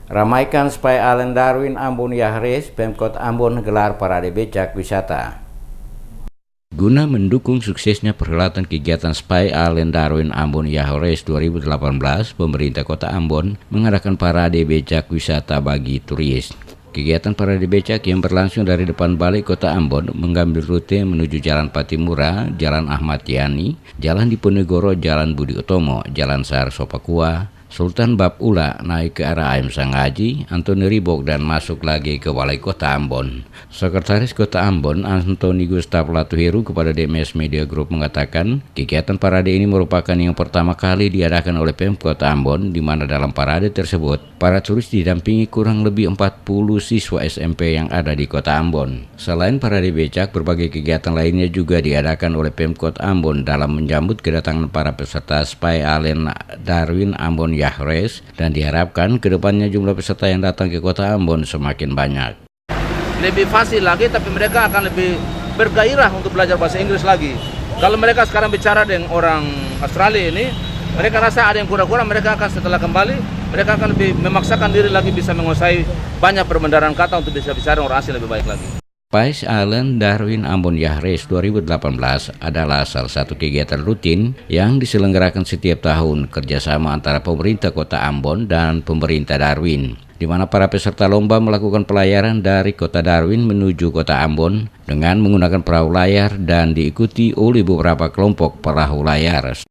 Ramaikan Spy Island Darwin Ambon Yahres, Pemkot Ambon gelar parade becak wisata. Guna mendukung suksesnya perhelatan kegiatan Spy Island Darwin Ambon Yahres 2018, pemerintah Kota Ambon mengadakan parade becak wisata bagi turis. Kegiatan parade becak yang berlangsung dari depan Balai Kota Ambon mengambil rute menuju Jalan Patimura, Jalan Ahmad Yani, Jalan Diponegoro, Jalan Budi Utomo, Jalan Sar Sopakua, Sultan Bab Ula, naik ke arah AM Sangaji, Antoni Ribok, dan masuk lagi ke Balai Kota Ambon. Sekretaris Kota Ambon, Antoni Gustaf Latuheru, kepada DMS Media Group mengatakan, kegiatan parade ini merupakan yang pertama kali diadakan oleh Pemkot Ambon, di mana dalam parade tersebut, para turis didampingi kurang lebih 40 siswa SMP yang ada di Kota Ambon. Selain parade becak, berbagai kegiatan lainnya juga diadakan oleh Pemkot Ambon dalam menyambut kedatangan para peserta Spy Island Darwin Ambon Yahres, dan diharapkan kedepannya jumlah peserta yang datang ke Kota Ambon semakin banyak. Lebih fasih lagi, tapi mereka akan lebih bergairah untuk belajar bahasa Inggris lagi. Kalau mereka sekarang bicara dengan orang Australia ini, mereka rasa ada yang kurang-kurang, mereka akan setelah kembali, mereka akan lebih memaksakan diri lagi bisa menguasai banyak perbendaharaan kata untuk bisa bicara orang asing lebih baik lagi. Spy Island Darwin Ambon Yahres 2018 adalah salah satu kegiatan rutin yang diselenggarakan setiap tahun kerjasama antara pemerintah Kota Ambon dan pemerintah Darwin, di mana para peserta lomba melakukan pelayaran dari Kota Darwin menuju Kota Ambon dengan menggunakan perahu layar dan diikuti oleh beberapa kelompok perahu layar.